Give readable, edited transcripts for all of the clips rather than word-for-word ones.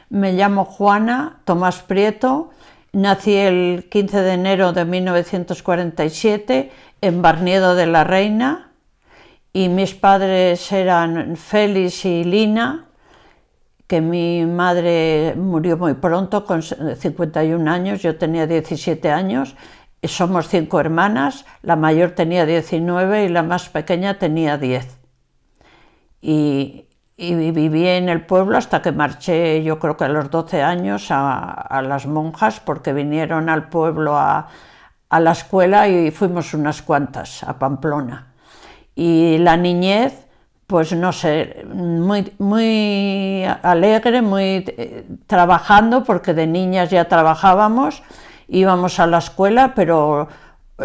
Me llamo Juana Tomás Prieto, nací el 15 de enero de 1947 en Barniedo de la Reina y mis padres eran Félix y Lina, que mi madre murió muy pronto, con 51 años, yo tenía 17 años, somos 5 hermanas, la mayor tenía 19 y la más pequeña tenía 10. Y viví en el pueblo hasta que marché, yo creo que a los 12 años, a las monjas, porque vinieron al pueblo a la escuela y fuimos unas cuantas a Pamplona. Y la niñez, pues no sé, muy alegre, muy trabajando, porque de niñas ya trabajábamos, íbamos a la escuela, pero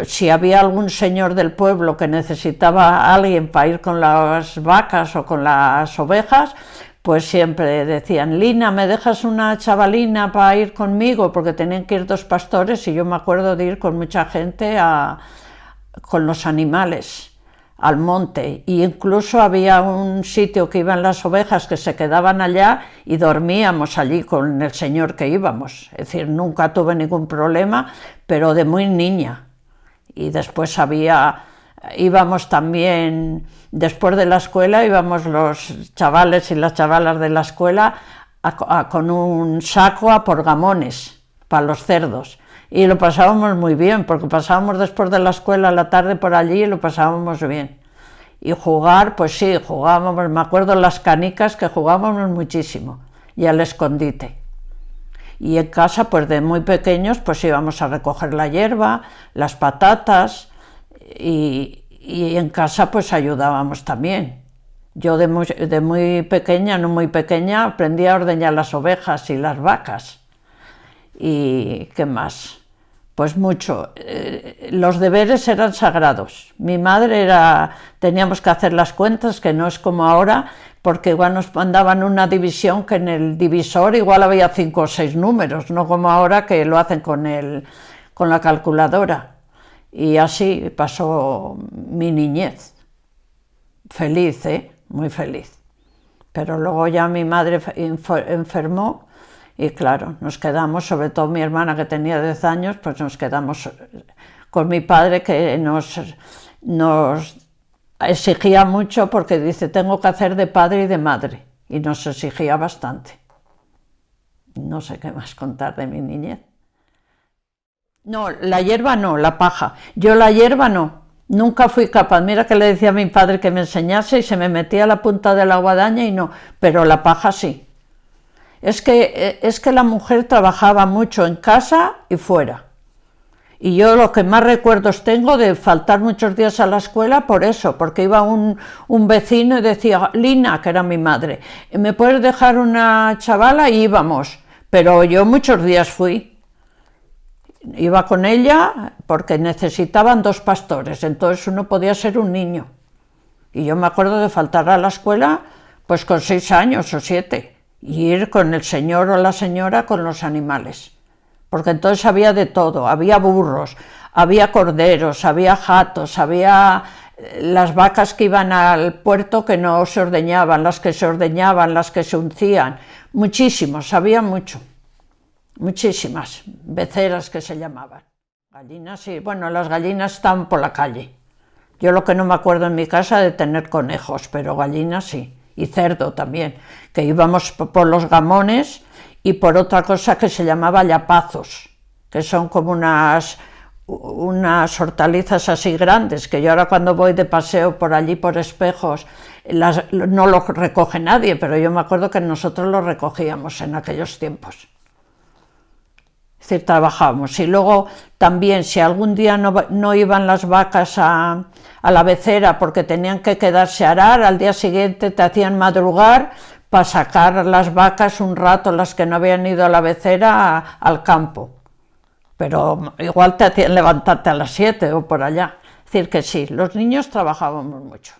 si había algún señor del pueblo que necesitaba a alguien para ir con las vacas o con las ovejas, pues siempre decían: Lina, ¿me dejas una chavalina para ir conmigo? Porque tenían que ir 2 pastores y yo me acuerdo de ir con mucha gente con los animales al monte, y incluso había un sitio que iban las ovejas que se quedaban allá y dormíamos allí con el señor que íbamos. Es decir, nunca tuve ningún problema, pero de muy niña. Y después íbamos también, después de la escuela, íbamos los chavales y las chavalas de la escuela con un saco a por gamones para los cerdos. Y lo pasábamos muy bien, porque pasábamos después de la escuela a la tarde por allí y lo pasábamos bien. Y jugar, pues sí, jugábamos, me acuerdo las canicas, que jugábamos muchísimo, y al escondite. Y en casa, pues de muy pequeños, pues íbamos a recoger la hierba, las patatas, y en casa pues ayudábamos también. Yo de muy pequeña, no muy pequeña, aprendí a ordeñar las ovejas y las vacas. ¿Y qué más? Pues mucho. Los deberes eran sagrados. Mi madre teníamos que hacer las cuentas, que no es como ahora, porque igual nos mandaban una división que en el divisor igual había 5 o 6 números, no como ahora que lo hacen con la calculadora. Y así pasó mi niñez. Feliz, muy feliz. Pero luego ya mi madre enfermó y claro, nos quedamos, sobre todo mi hermana que tenía 10 años, pues nos quedamos con mi padre, que nos exigía mucho, porque dice: tengo que hacer de padre y de madre, y nos exigía bastante. No sé qué más contar de mi niñez. No, la hierba no, la paja. Yo la hierba no, nunca fui capaz. Mira que le decía a mi padre que me enseñase y se me metía la punta de la guadaña y no, pero la paja sí. Es que la mujer trabajaba mucho en casa y fuera. Y yo lo que más recuerdos tengo de faltar muchos días a la escuela por eso, porque iba un vecino y decía: Lina, que era mi madre, ¿me puedes dejar una chavala? Y íbamos, pero yo muchos días fui. Iba con ella porque necesitaban 2 pastores, entonces uno podía ser un niño. Y yo me acuerdo de faltar a la escuela pues con 6 años o 7, y ir con el señor o la señora con los animales. Porque entonces había de todo, había burros, había corderos, había jatos, había las vacas que iban al puerto que no se ordeñaban, las que se ordeñaban, las que se uncían, muchísimos, había mucho, muchísimas beceras que se llamaban. Gallinas, sí, bueno, las gallinas están por la calle. Yo lo que no me acuerdo en mi casa de tener conejos, pero gallinas sí, y cerdo también, que íbamos por los gamones y por otra cosa que se llamaba llapazos, que son como unas hortalizas así grandes, que yo ahora cuando voy de paseo por allí por Espejos no los recoge nadie, pero yo me acuerdo que nosotros los recogíamos en aquellos tiempos. Es decir, trabajábamos. Y luego también, si algún día no iban las vacas a la becera porque tenían que quedarse a arar, al día siguiente te hacían madrugar para sacar las vacas un rato, las que no habían ido a la becera, al campo. Pero igual te hacían levantarte a las 7 o por allá. Es decir, que sí, los niños trabajábamos mucho.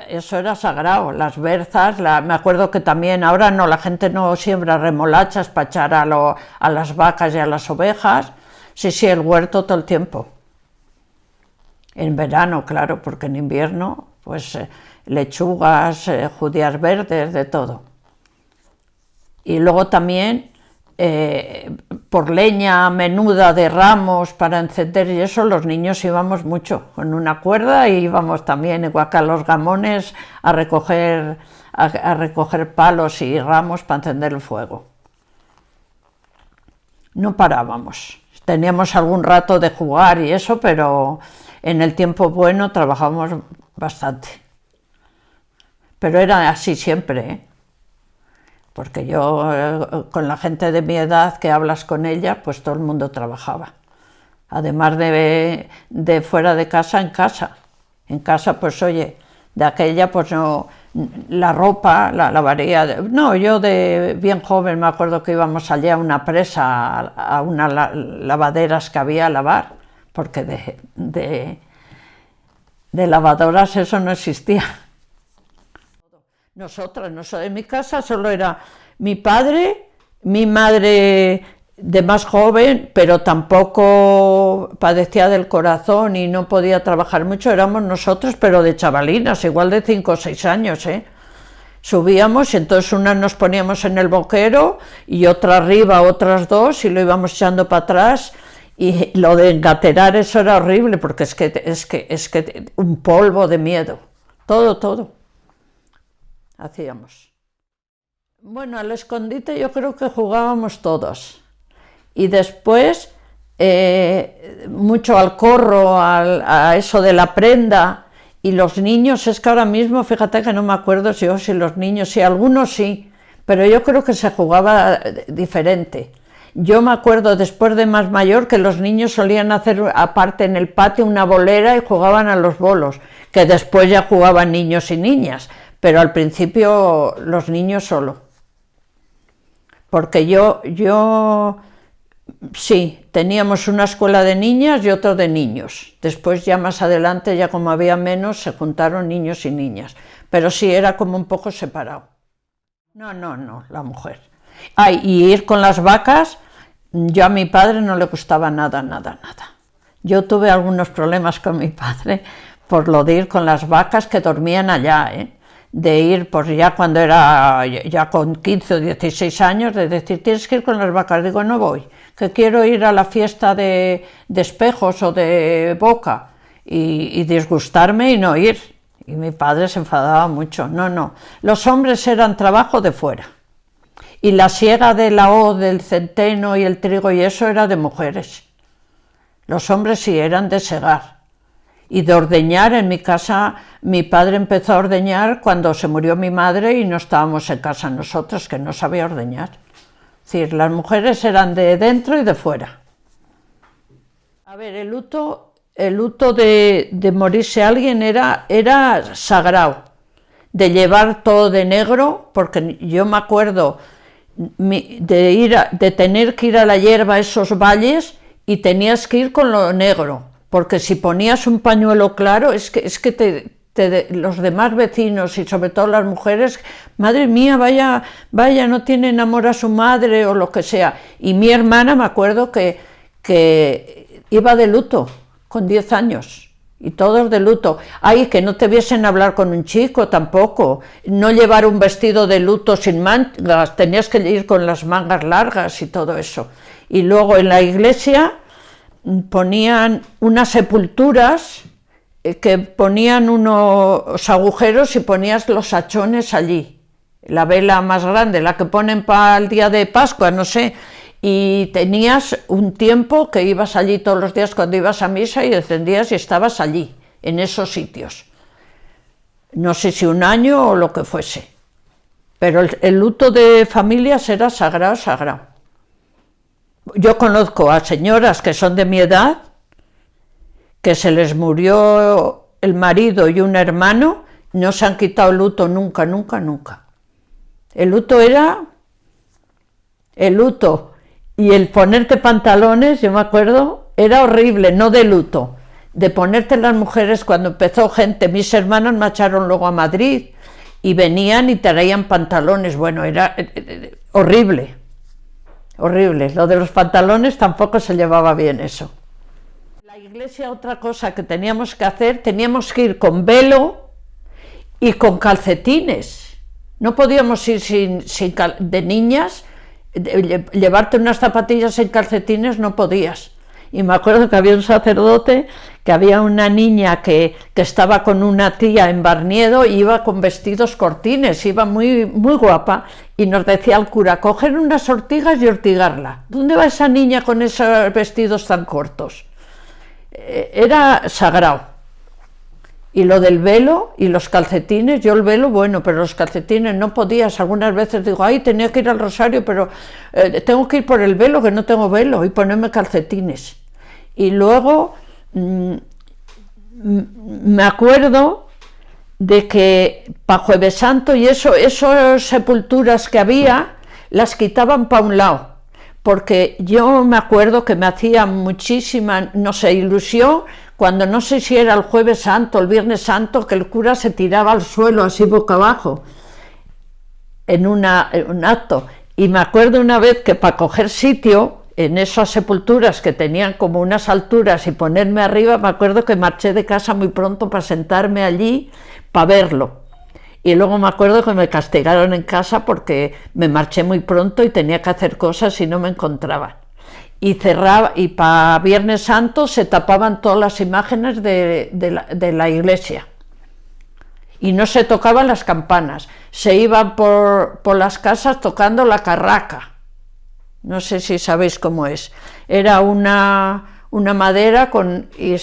Eso era sagrado, las berzas, me acuerdo que también, ahora no, la gente no siembra remolachas para echar a las vacas y a las ovejas. Sí, el huerto todo el tiempo. En verano, claro, porque en invierno, pues lechugas, judías verdes, de todo. Y luego también por leña menuda de ramos para encender y eso, los niños íbamos mucho con una cuerda y íbamos también, igual que a los gamones, a recoger palos y ramos para encender el fuego. No parábamos, teníamos algún rato de jugar y eso, pero en el tiempo bueno trabajábamos bastante. Pero era así siempre, ¿eh? Porque yo, con la gente de mi edad que hablas con ella, pues todo el mundo trabajaba. Además de fuera de casa, en casa. En casa, pues oye, de aquella, pues no, la ropa la lavaría. No, yo de bien joven me acuerdo que íbamos allí a una presa, a unas lavaderas que había a lavar, porque de lavadoras eso no existía. En mi casa solo era mi padre, mi madre de más joven, pero tampoco padecía del corazón y no podía trabajar mucho, éramos nosotros, pero de chavalinas, igual de 5 o 6 años, ¿eh? Subíamos y entonces unas nos poníamos en el boquero y otra arriba, otras dos, y lo íbamos echando para atrás. Y lo de engaterar, eso era horrible, porque es que un polvo de miedo, todo hacíamos. Bueno, al escondite yo creo que jugábamos todos. Y después mucho al corro, a eso de la prenda. Y los niños, es que ahora mismo, fíjate que no me acuerdo si los niños, si algunos sí, pero yo creo que se jugaba diferente. Yo me acuerdo después de más mayor que los niños solían hacer aparte en el patio una bolera y jugaban a los bolos, que después ya jugaban niños y niñas, pero al principio los niños solo. Porque sí, teníamos una escuela de niñas y otra de niños. Después ya más adelante, ya como había menos, se juntaron niños y niñas. Pero sí, era como un poco separado. No, la mujer. Y ir con las vacas, yo a mi padre no le gustaba nada. Yo tuve algunos problemas con mi padre por lo de ir con las vacas que dormían allá, de ir, pues ya cuando era, ya con 15 o 16 años, de decir, tienes que ir con las vacas. Digo, no voy, que quiero ir a la fiesta de Espejos o de Boca, y disgustarme y no ir. Y mi padre se enfadaba mucho. No, los hombres eran trabajo de fuera. Y la siega de la hoz, del centeno y el trigo y eso era de mujeres. Los hombres sí eran de segar. Y de ordeñar, en mi casa, mi padre empezó a ordeñar cuando se murió mi madre y no estábamos en casa nosotros, que no sabía ordeñar. Es decir, las mujeres eran de dentro y de fuera. A ver, el luto de morirse alguien era sagrado, de llevar todo de negro, porque yo me acuerdo de tener que ir a la hierba a esos valles y tenías que ir con lo negro, porque si ponías un pañuelo claro, es que los demás vecinos y sobre todo las mujeres, madre mía, vaya, no tiene amor a su madre o lo que sea. Y mi hermana, me acuerdo que iba de luto con 10 años. Y todos de luto. Que no te viesen hablar con un chico tampoco, no llevar un vestido de luto sin mangas, tenías que ir con las mangas largas y todo eso. Y luego en la iglesia ponían unas sepulturas que ponían unos agujeros y ponías los hachones allí, la vela más grande, la que ponen para el día de Pascua, no sé. Y tenías un tiempo que ibas allí todos los días cuando ibas a misa y descendías y estabas allí, en esos sitios. No sé si un año o lo que fuese, pero el luto de familias era sagrado. Yo conozco a señoras que son de mi edad, que se les murió el marido y un hermano, no se han quitado el luto nunca. El luto era el luto. Y el ponerte pantalones, yo me acuerdo, era horrible, no de luto, de ponerte las mujeres cuando empezó gente, mis hermanas me echaron luego a Madrid y venían y traían pantalones, bueno, era horrible, lo de los pantalones tampoco se llevaba bien eso. En la iglesia otra cosa que teníamos que hacer, teníamos que ir con velo y con calcetines. No podíamos ir de niñas, llevarte unas zapatillas sin calcetines no podías. Y me acuerdo que había un sacerdote, que había una niña que estaba con una tía en Barniedo y iba con vestidos cortines, iba muy, muy guapa, y nos decía el cura, coger unas ortigas y ortigarla. ¿Dónde va esa niña con esos vestidos tan cortos? Era sagrado. Y lo del velo y los calcetines, yo el velo, bueno, pero los calcetines no podías. Algunas veces digo, ay, tenía que ir al rosario, pero tengo que ir por el velo, que no tengo velo, y ponerme calcetines. Y luego me acuerdo de que para Jueves Santo y esas sepulturas que había, las quitaban para un lado, porque yo me acuerdo que me hacía muchísima, no sé, ilusión, cuando no sé si era el Jueves Santo, el Viernes Santo, que el cura se tiraba al suelo así boca abajo, en un acto. Y me acuerdo una vez que para coger sitio en esas sepulturas que tenían como unas alturas y ponerme arriba, me acuerdo que marché de casa muy pronto para sentarme allí, para verlo. Y luego me acuerdo que me castigaron en casa porque me marché muy pronto y tenía que hacer cosas y no me encontraban. Y cerraba, y para Viernes Santo se tapaban todas las imágenes de la iglesia. Y no se tocaban las campanas, se iban por las casas tocando la carraca. No sé si sabéis cómo es. Era una madera y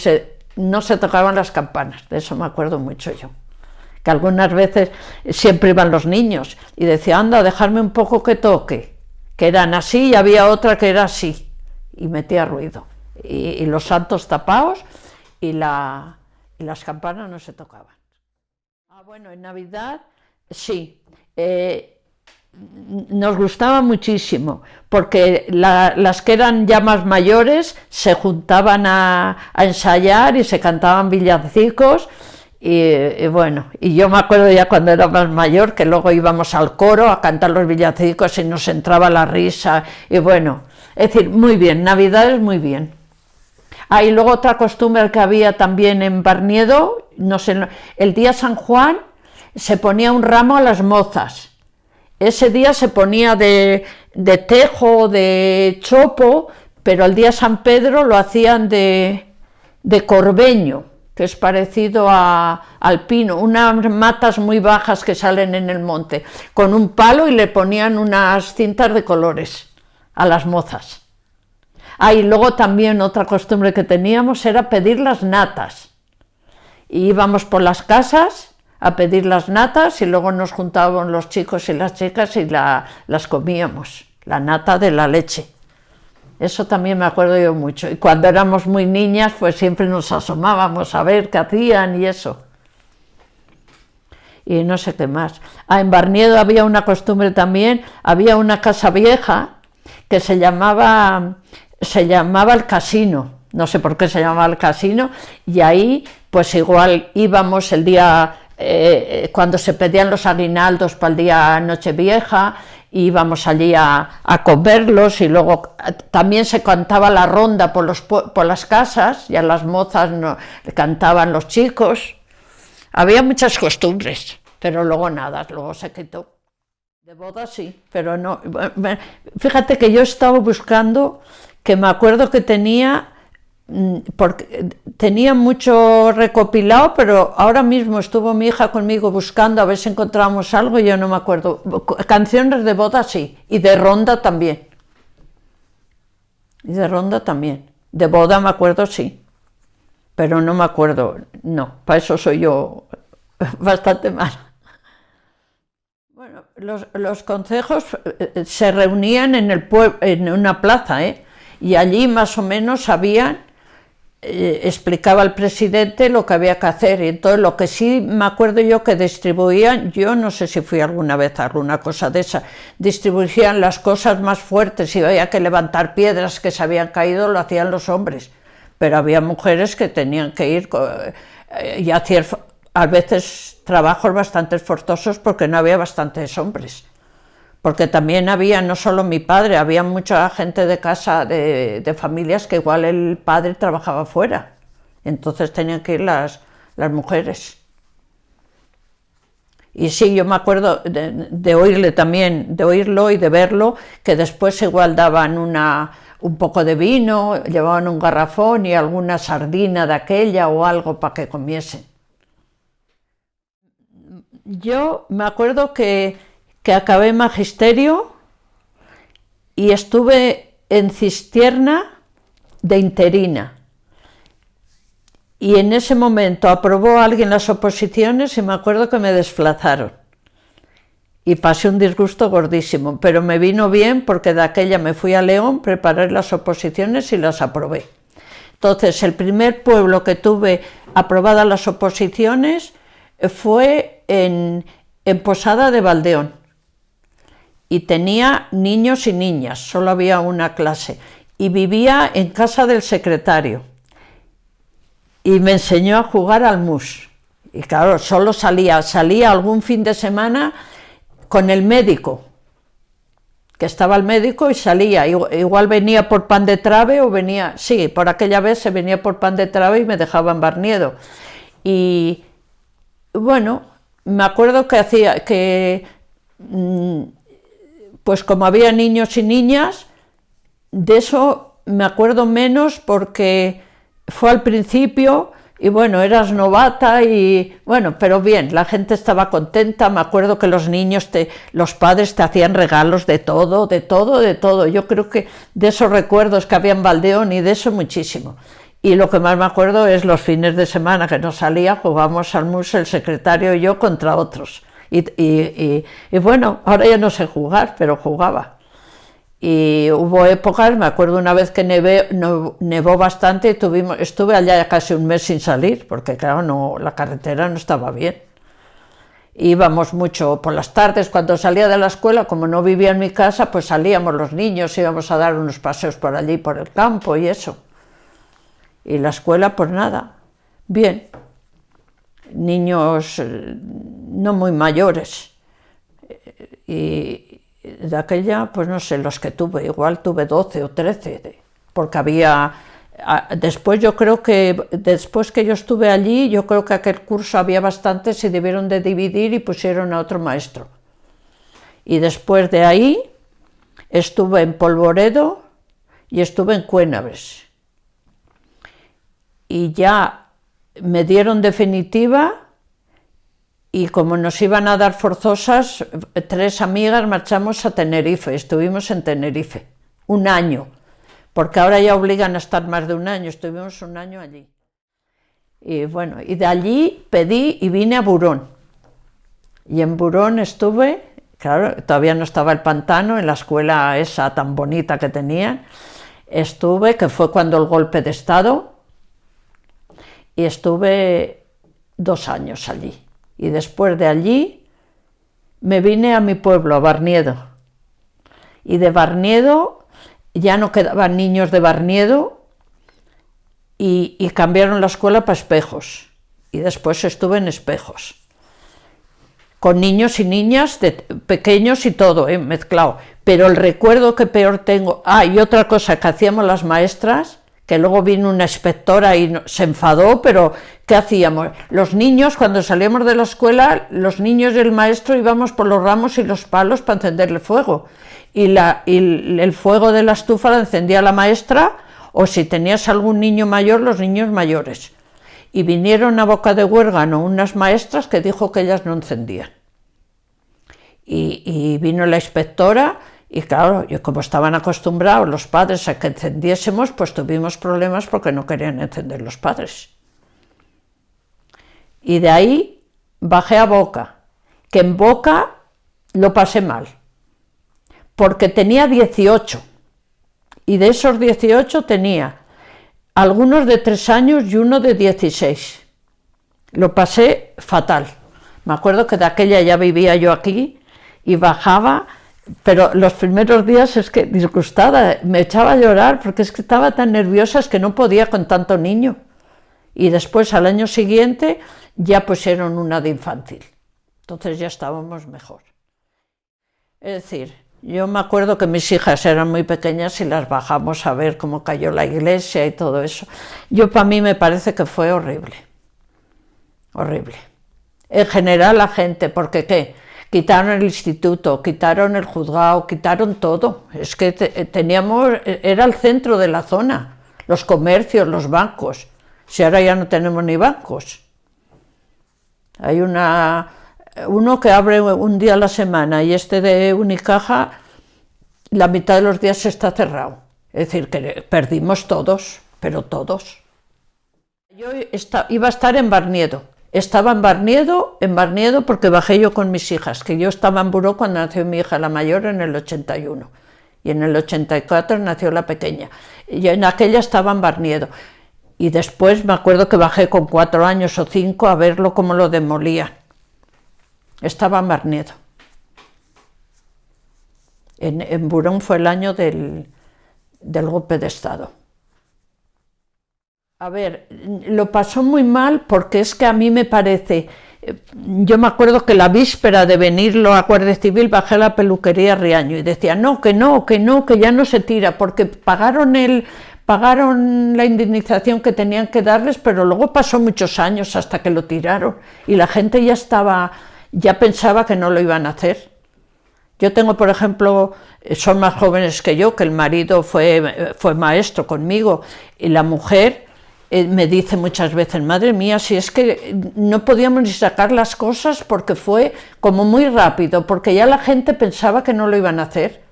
no se tocaban las campanas, de eso me acuerdo mucho yo. Que algunas veces siempre iban los niños y decían, anda, dejarme un poco que toque, que eran así y había otra que era así, y metía ruido. Y los santos tapados y las campanas no se tocaban. Bueno, en Navidad sí. Nos gustaba muchísimo, porque las que eran ya más mayores se juntaban a ensayar y se cantaban villancicos, y bueno, y yo me acuerdo ya cuando era más mayor que luego íbamos al coro a cantar los villancicos y nos entraba la risa, y bueno, es decir, muy bien, Navidades muy bien. Y luego otra costumbre que había también en Barniedo, no sé, el día San Juan se ponía un ramo a las mozas. Ese día se ponía de tejo, de chopo, pero el día San Pedro lo hacían de corbeño, que es parecido al pino, unas matas muy bajas que salen en el monte, con un palo, y le ponían unas cintas de colores a las mozas. Y luego también otra costumbre que teníamos era pedir las natas. Y íbamos por las casas a pedir las natas y luego nos juntábamos los chicos y las chicas y las comíamos, la nata de la leche. Eso también me acuerdo yo mucho. Y cuando éramos muy niñas, pues siempre nos asomábamos a ver qué hacían y eso. Y no sé qué más. En Barniedo había una costumbre también, había una casa vieja que se llamaba el Casino. No sé por qué se llamaba el Casino, y ahí pues igual íbamos el día, cuando se pedían los aguinaldos para el día Nochevieja, íbamos allí a comerlos, y luego también se cantaba la ronda por las casas, y a las mozas cantaban los chicos. Había muchas costumbres, pero luego nada, luego se quitó. De boda sí, pero no. Fíjate que yo estaba buscando, que me acuerdo que porque tenía mucho recopilado, pero ahora mismo estuvo mi hija conmigo buscando a ver si encontrábamos algo y yo no me acuerdo. Canciones de boda sí, y de ronda también. De boda me acuerdo sí, pero no me acuerdo, no, para eso soy yo bastante mala. Bueno, los concejos se reunían en una plaza, y allí más o menos explicaba el presidente lo que había que hacer, y entonces lo que sí me acuerdo yo que distribuían, yo no sé si fui alguna vez a alguna cosa de esa, distribuían las cosas más fuertes, y había que levantar piedras que se habían caído, lo hacían los hombres, pero había mujeres que tenían que ir y hacían a veces trabajos bastante forzosos porque no había bastantes hombres. Porque también había, no solo mi padre, había mucha gente de casa, de familias que igual el padre trabajaba fuera, entonces tenían que ir las mujeres. Y sí, yo me acuerdo de oírle también, de oírlo y de verlo, que después igual daban un poco de vino, llevaban un garrafón y alguna sardina de aquella o algo para que comiesen. Yo me acuerdo que acabé magisterio y estuve en Cistierna de interina. Y en ese momento aprobó alguien las oposiciones y me acuerdo que me desplazaron. Y pasé un disgusto gordísimo, pero me vino bien porque de aquella me fui a León, preparé las oposiciones y las aprobé. Entonces, el primer pueblo que tuve aprobadas las oposiciones fue en Posada de Valdeón. Y tenía niños y niñas, solo había una clase. Y vivía en casa del secretario. Y me enseñó a jugar al mus. Y claro, solo salía algún fin de semana con el médico, que estaba el médico y salía, igual venía por Pan de Trave o venía, sí, por aquella vez se venía por Pan de Trave y me dejaba en Barniedo. Y bueno, me acuerdo pues como había niños y niñas, de eso me acuerdo menos porque fue al principio y bueno, eras novata y bueno, pero bien, la gente estaba contenta. Me acuerdo que los niños, los padres te hacían regalos de todo, de todo, de todo. Yo creo que de esos recuerdos que había en Valdeón y de eso muchísimo. Y lo que más me acuerdo es los fines de semana que no salía, jugábamos al mus el secretario y yo contra otros. Y bueno, ahora ya no sé jugar, pero jugaba. Y hubo épocas, me acuerdo una vez que nevó bastante y estuve allá casi un mes sin salir, porque claro, la carretera no estaba bien. Íbamos mucho por las tardes, cuando salía de la escuela, como no vivía en mi casa, pues salíamos los niños, íbamos a dar unos paseos por allí, por el campo y eso. Y la escuela, pues nada, bien. Niños no muy mayores. Y de aquella, pues no sé, los que tuve, igual tuve 12 o 13, porque después yo creo que, después que yo estuve allí, yo creo que aquel curso había bastantes, se debieron de dividir y pusieron a otro maestro. Y después de ahí, estuve en Polvoredo y estuve en Cuénabres. Y ya me dieron definitiva. Y como nos iban a dar forzosas, 3 amigas marchamos a Tenerife, estuvimos en Tenerife, 1 año, porque ahora ya obligan a estar más de 1 año, estuvimos 1 año allí. Y bueno, y de allí pedí y vine a Burón. Y en Burón estuve, claro, todavía no estaba el pantano, en la escuela esa tan bonita que tenían, estuve, que fue cuando el golpe de Estado, y estuve 2 años allí. Y después de allí me vine a mi pueblo, a Barniedo. Y de Barniedo ya no quedaban niños de Barniedo y cambiaron la escuela para Espejos. Y después estuve en Espejos. Con niños y niñas, pequeños y todo, mezclado. Pero el recuerdo que peor tengo... y otra cosa que hacíamos las maestras, que luego vino una inspectora y se enfadó, pero ¿qué hacíamos? Los niños, cuando salíamos de la escuela, los niños y el maestro íbamos por los ramos y los palos para encenderle fuego. Y el fuego de la estufa lo encendía la maestra, o si tenías algún niño mayor, los niños mayores. Y vinieron a Boca de Huérgano unas maestras que dijo que ellas no encendían. Y vino la inspectora. Y claro, como estaban acostumbrados los padres a que encendiésemos, pues tuvimos problemas porque no querían encender los padres. Y de ahí bajé a Boca, que en Boca lo pasé mal, porque tenía 18, y de esos 18 tenía algunos de 3 años y uno de 16. Lo pasé fatal. Me acuerdo que de aquella ya vivía yo aquí y bajaba. Pero los primeros días es que disgustada, me echaba a llorar porque es que estaba tan nerviosa, es que no podía con tanto niño. Y después al año siguiente ya pusieron una de infantil, entonces ya estábamos mejor. Es decir, yo me acuerdo que mis hijas eran muy pequeñas y las bajamos a ver cómo cayó la iglesia y todo eso. Para mí me parece que fue horrible, horrible. En general la gente, porque ¿qué? Quitaron el instituto, quitaron el juzgado, quitaron todo. Es que teníamos, era el centro de la zona, los comercios, los bancos. Si ahora ya no tenemos ni bancos. Hay uno que abre un día a la semana y este de Unicaja, la mitad de los días está cerrado. Es decir, que perdimos todos, pero todos. Yo iba a estar en Barniedo. Estaba en Barniedo porque bajé yo con mis hijas, que yo estaba en Buró cuando nació mi hija la mayor en el 81 y en el 84 nació la pequeña. Y en aquella estaba en Barniedo. Y después me acuerdo que bajé con 4 años o 5 a verlo cómo lo demolían. Estaba en Barniedo. En Burón fue el año del golpe de Estado. A ver, lo pasó muy mal porque es que a mí me parece, yo me acuerdo que la víspera de venirlo a Guardia Civil bajé a la peluquería Riaño y decía que ya no se tira porque pagaron la indemnización que tenían que darles, pero luego pasó muchos años hasta que lo tiraron y la gente ya pensaba que no lo iban a hacer. Yo tengo, por ejemplo, son más jóvenes que yo, que el marido fue maestro conmigo y la mujer me dice muchas veces, madre mía, si es que no podíamos ni sacar las cosas porque fue como muy rápido, porque ya la gente pensaba que no lo iban a hacer.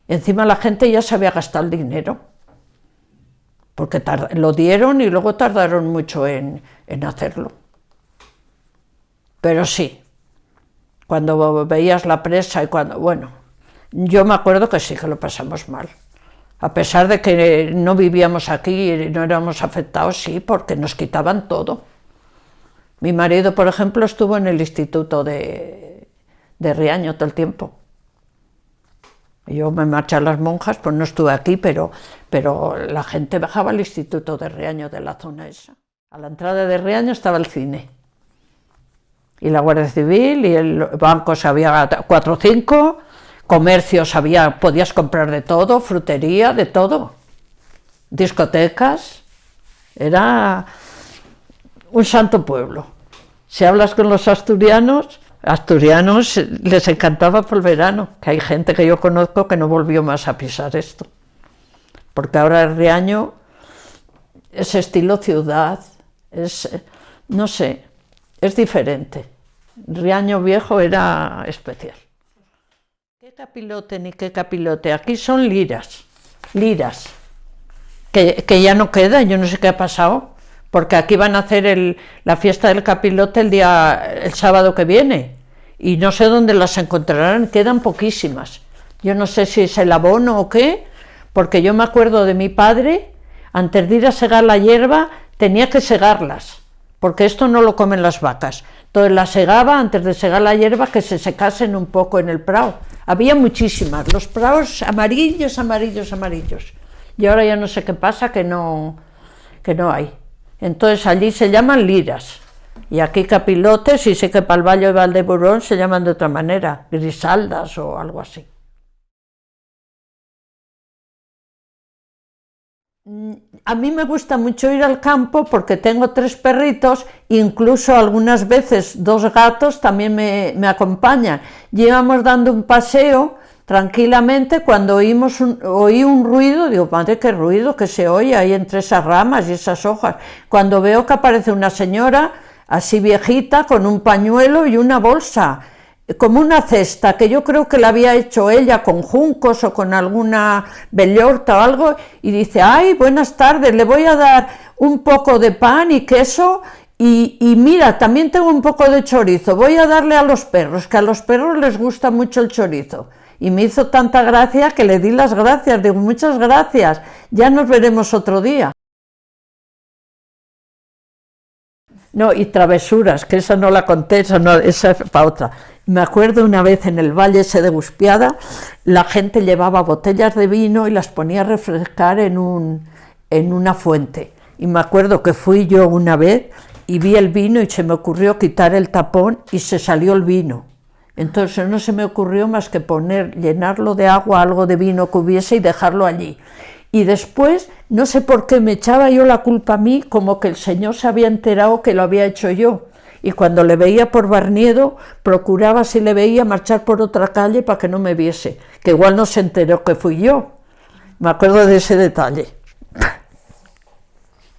Encima la gente ya se había gastado el dinero, porque lo dieron y luego tardaron mucho en hacerlo. Pero sí, cuando veías la presa y bueno, yo me acuerdo que sí que lo pasamos mal. A pesar de que no vivíamos aquí y no éramos afectados, sí, porque nos quitaban todo. Mi marido, por ejemplo, estuvo en el instituto de Riaño todo el tiempo. Yo me marché a las monjas, pues no estuve aquí, pero la gente bajaba al instituto de Riaño, de la zona esa. A la entrada de Riaño estaba el cine. Y la Guardia Civil, y el banco había 4 o 5... comercios podías comprar de todo, frutería, de todo, discotecas, era un santo pueblo. Si hablas con los asturianos les encantaba por el verano, que hay gente que yo conozco que no volvió más a pisar esto, porque ahora el Riaño es estilo ciudad, no sé, es diferente. Riaño viejo era especial. ¿Qué capilote ni qué capilote? Aquí son liras, que ya no queda, yo no sé qué ha pasado, porque aquí van a hacer la fiesta del capilote el sábado que viene, y no sé dónde las encontrarán, quedan poquísimas. Yo no sé si es el abono o qué, porque yo me acuerdo de mi padre, antes de ir a segar la hierba, tenía que segarlas, porque esto no lo comen las vacas. Entonces las segaba antes de segar la hierba, que se secasen un poco en el prado. Había muchísimas, los prados amarillos, y ahora ya no sé qué pasa, que no hay. Entonces allí se llaman liras, y aquí capilotes, y sé que para el Valle de Valdeburón se llaman de otra manera, grisaldas o algo así. A mí me gusta mucho ir al campo porque tengo 3 perritos, incluso algunas veces 2 gatos también me acompañan. Íbamos dando un paseo tranquilamente cuando oí un ruido, digo, madre, qué ruido que se oye ahí entre esas ramas y esas hojas. Cuando veo que aparece una señora así viejita con un pañuelo y una bolsa, como una cesta, que yo creo que la había hecho ella con juncos o con alguna bellorta o algo, y dice, ay, buenas tardes, le voy a dar un poco de pan y queso, y mira, también tengo un poco de chorizo, voy a darle a los perros, que a los perros les gusta mucho el chorizo. Y me hizo tanta gracia que le di las gracias, digo, muchas gracias, ya nos veremos otro día. No, y travesuras, que esa no la conté, esa es para otra. Me acuerdo una vez en el valle ese de Guspiada, la gente llevaba botellas de vino y las ponía a refrescar en una fuente. Y me acuerdo que fui yo una vez y vi el vino y se me ocurrió quitar el tapón y se salió el vino. Entonces no se me ocurrió más que llenarlo de agua, algo de vino que hubiese y dejarlo allí. Y después, no sé por qué me echaba yo la culpa a mí, como que el señor se había enterado que lo había hecho yo. y cuando le veía por Barniedo, procuraba, si le veía, marchar por otra calle para que no me viese, que igual no se enteró que fui yo. Me acuerdo de ese detalle.